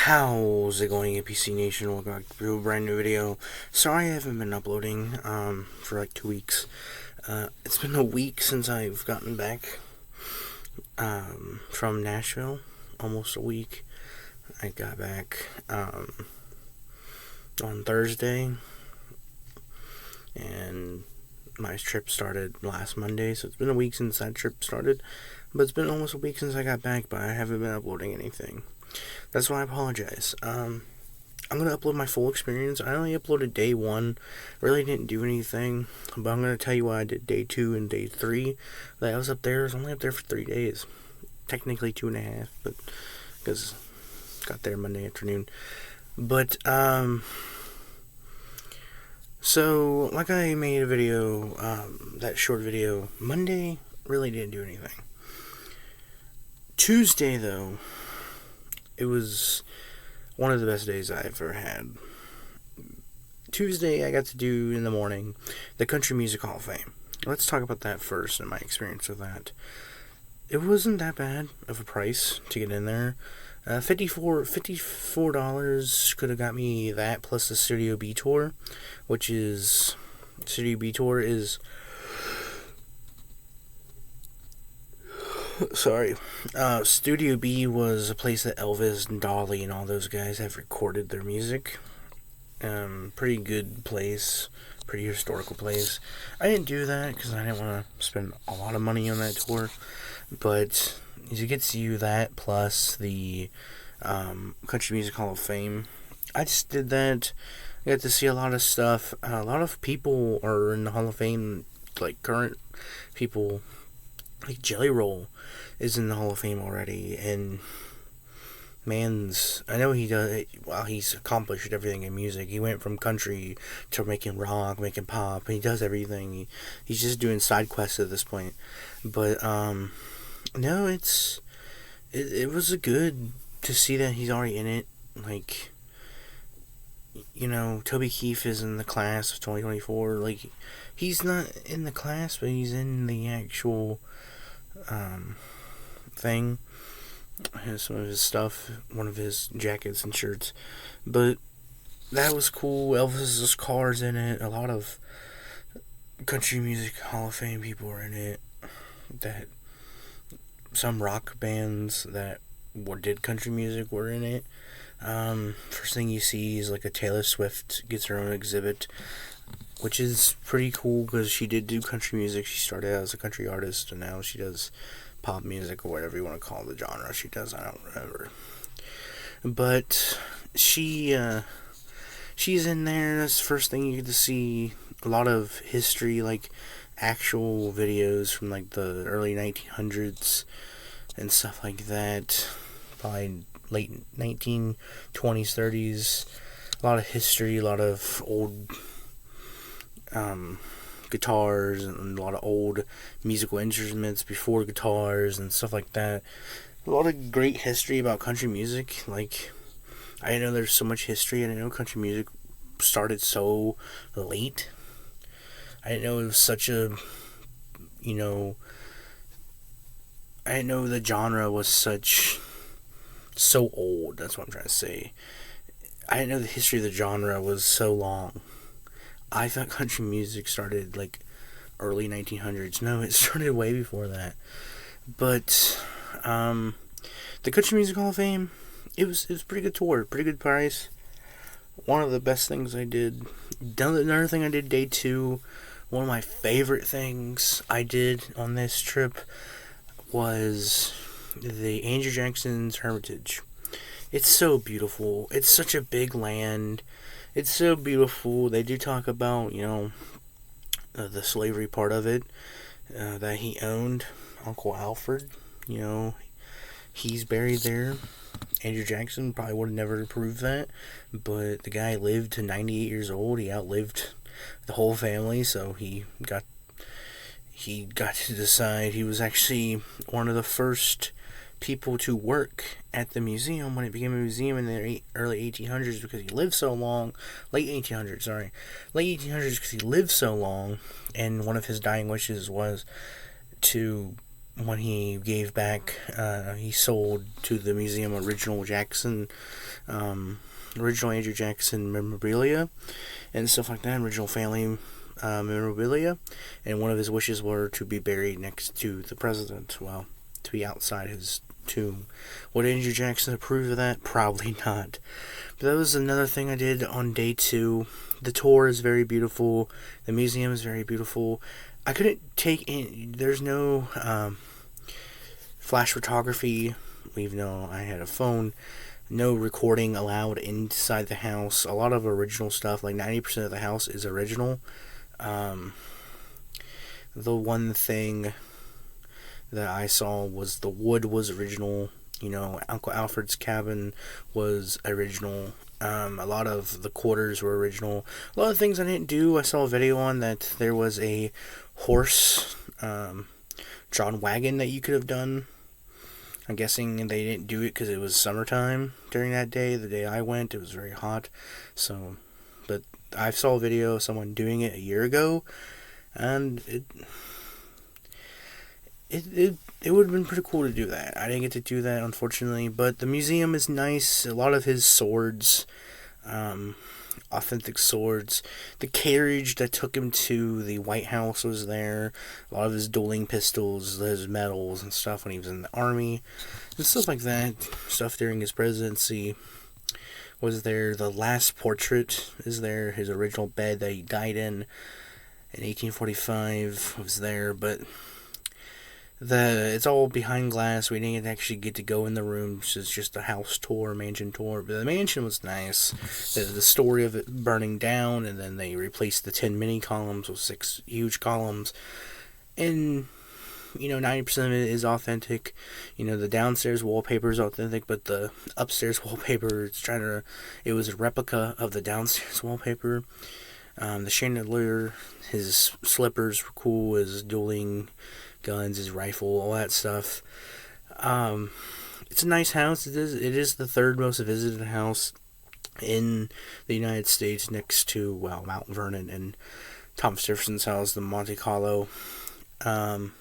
How's it going, APC Nation? Welcome back to a brand new video. Sorry I haven't been uploading for like 2 weeks. It's been a week since I've gotten back from Nashville. Almost a week. I got back on Thursday, and my trip started last Monday, so it's been a week since that trip started. But it's been almost a week since I got back, but I haven't been uploading anything. That's why I apologize. I'm going to upload my full experience. I only uploaded day 1. Really didn't do anything. But I'm going to tell you what I did day 2 and day 3. That I was up there. I was only up there for 3 days. Technically 2.5. But because got there Monday afternoon. But, so, like I made a video, that short video. Monday, really didn't do anything. Tuesday, though, it was one of the best days I've ever had. Tuesday, I got to do in the morning the Country Music Hall of Fame. Let's talk about that first and my experience with that. It wasn't that bad of a price to get in there. $54 could have got me that plus the Studio B tour, which is Studio B tour is. Studio B was a place that Elvis and Dolly and all those guys have recorded their music. Pretty good place, pretty historical place. I didn't do that because I didn't want to spend a lot of money on that tour, but it gets you that plus the Country Music Hall of Fame. I just did that. I got to see a lot of stuff. A lot of people are in the Hall of Fame, like current people. Like Jelly Roll is in the Hall of Fame already, and I know he does. Well, he's accomplished everything in music. He went from country to making rock, making pop. He does everything. He's just doing side quests at this point. But no, it was a good to see that he's already in it. Like, you know, Toby Keith is in the class of 2024. Like, he's not in the class, but he's in the actual thing. Some of his stuff, one of his jackets and shirts. But that was cool. Elvis's car's in it. A lot of Country Music Hall of Fame people are in it. That some rock bands that did country music were in it. First thing you see is like a Taylor Swift gets her own exhibit, which is pretty cool because she did do country music. She started out as a country artist, and now she does pop music or whatever you want to call the genre she does. I don't remember. But she's in there. That's the first thing you get to see. A lot of history, like actual videos from like the early 1900s and stuff like that. Probably late 1920s, 30s. A lot of history, a lot of old guitars and a lot of old musical instruments before guitars and stuff like that. A lot of great history about country music. Like, I didn't know there's so much history. I didn't know country music started so late. I didn't know it was such a, I didn't know the genre was so old. That's what I'm trying to say. I didn't know the history of the genre was so long. I thought country music started like early 1900s. No, it started way before that. But the Country Music Hall of Fame, it was a pretty good tour, pretty good price. One of the best things I did. Another thing I did day 2. One of my favorite things I did on this trip was the Andrew Jackson's Hermitage. It's so beautiful. It's such a big land. It's so beautiful. They do talk about, the slavery part of it that he owned. Uncle Alfred, he's buried there. Andrew Jackson probably would have never approved that, but the guy lived to 98 years old. He outlived the whole family, so he got to decide. He was actually one of the first people to work at the museum when it became a museum in the early 1800s because he lived so long. Late 1800s because he lived so long, and one of his dying wishes was to when he gave back, he sold to the museum original Andrew Jackson memorabilia and stuff like that, original family memorabilia, and one of his wishes were to be buried next to the president, well, to be outside his tomb. Would Andrew Jackson approve of that? Probably not. But that was another thing I did on day 2. The tour is very beautiful. The museum is very beautiful. I couldn't take in, there's no flash photography, even though I had a phone. No recording allowed inside the house. A lot of original stuff, like 90% of the house is original. The one thing that I saw was the wood was original. You know, Uncle Alfred's cabin was original. A lot of the quarters were original. A lot of things I didn't do. I saw a video on that there was a horse drawn wagon that you could have done. I'm guessing they didn't do it because it was summertime during that day. The day I went, it was very hot. So, but I saw a video of someone doing it a year ago, and it would have been pretty cool to do that. I didn't get to do that, unfortunately, but the museum is nice. A lot of his swords, authentic swords. The carriage that took him to the White House was there. A lot of his dueling pistols, his medals and stuff when he was in the army, and stuff like that. Stuff during his presidency was there. The last portrait is there. His original bed that he died in 1845 was there, but it's all behind glass. We didn't actually get to go in the rooms. It's just a house tour, mansion tour. But the mansion was nice. The story of it burning down, and then they replaced the 10 mini columns with 6 huge columns. And, 90% of it is authentic. The downstairs wallpaper is authentic, but the upstairs wallpaper, it was a replica of the downstairs wallpaper. The chandelier, his slippers were cool, his dueling guns, his rifle, all that stuff. It's a nice house. It is the 3rd most visited house in the United States, next to Mount Vernon and Thomas Jefferson's house, the Monte Carlo. Not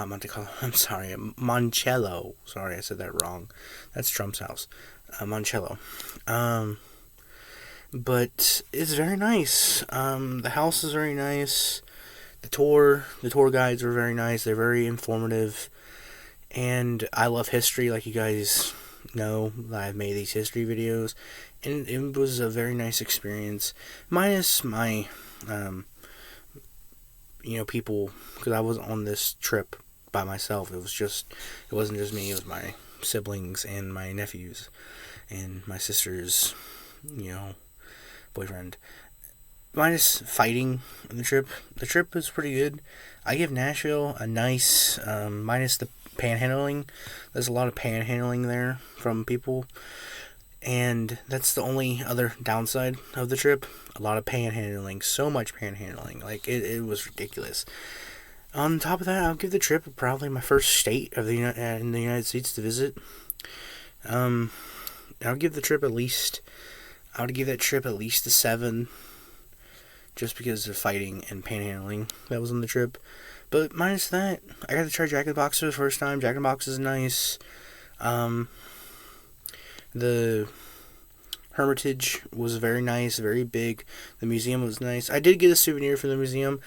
Monte Carlo. I'm sorry, Monticello. Sorry, I said that wrong. That's Trump's house, Monticello. But it's very nice. The house is very nice. The tour guides were very nice. They're very informative, and I love history, like you guys know. I've made these history videos, and it was a very nice experience. Minus my, people, because I was on this trip by myself. It wasn't just me. It was my siblings and my nephews, and my sister's, boyfriend. Minus fighting on the trip. The trip was pretty good. I give Nashville a nice, minus the panhandling. There's a lot of panhandling there from people. And that's the only other downside of the trip. A lot of panhandling. So much panhandling. Like, it was ridiculous. On top of that, I'll give the trip probably my first state in the United States to visit. I'll give the trip I would give that trip at least a 7. Just because of fighting and panhandling that was on the trip. But minus that, I got to try Jack in the Box for the first time. Jack in the Box is nice. The Hermitage was very nice, very big. The museum was nice. I did get a souvenir from the museum.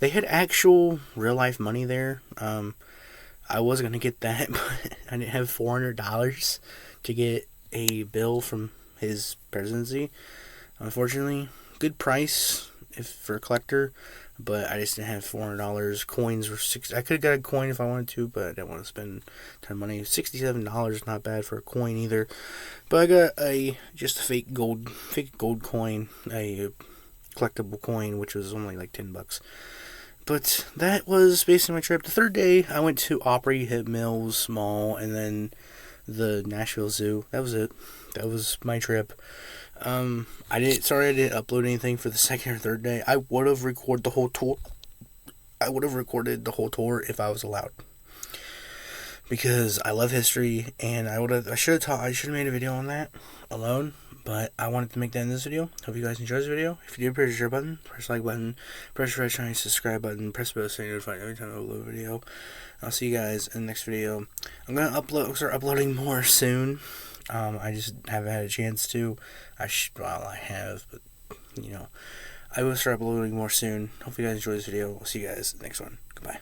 They had actual real-life money there. I was going to get that, but I didn't have $400 to get a bill from his presidency. Unfortunately, good price for a collector, but I just didn't have $400. Coins were $6. I could have got a coin if I wanted to, but I didn't want to spend a ton of money. $67 is not bad for a coin either. But I got just a fake gold coin, a collectible coin, which was only like $10. But that was basically my trip. The 3rd day, I went to Opry, Hip Mills Mall, and then the Nashville Zoo. That was it. That was my trip. I didn't upload anything for the 2nd or 3rd day. I would have recorded the whole tour. If I was allowed, because I love history, and I should have made a video on that alone. But I wanted to make that in this video. Hope you guys enjoyed this video. If you do, press the share button, press the like button, press the red shiny subscribe button, press the bell so you're notified every time I upload a video. I'll see you guys in the next video. I'm gonna start uploading more soon. I just haven't had a chance to. Well, I have, but I will start uploading more soon. Hope you guys enjoy this video. We'll see you guys next one. Goodbye.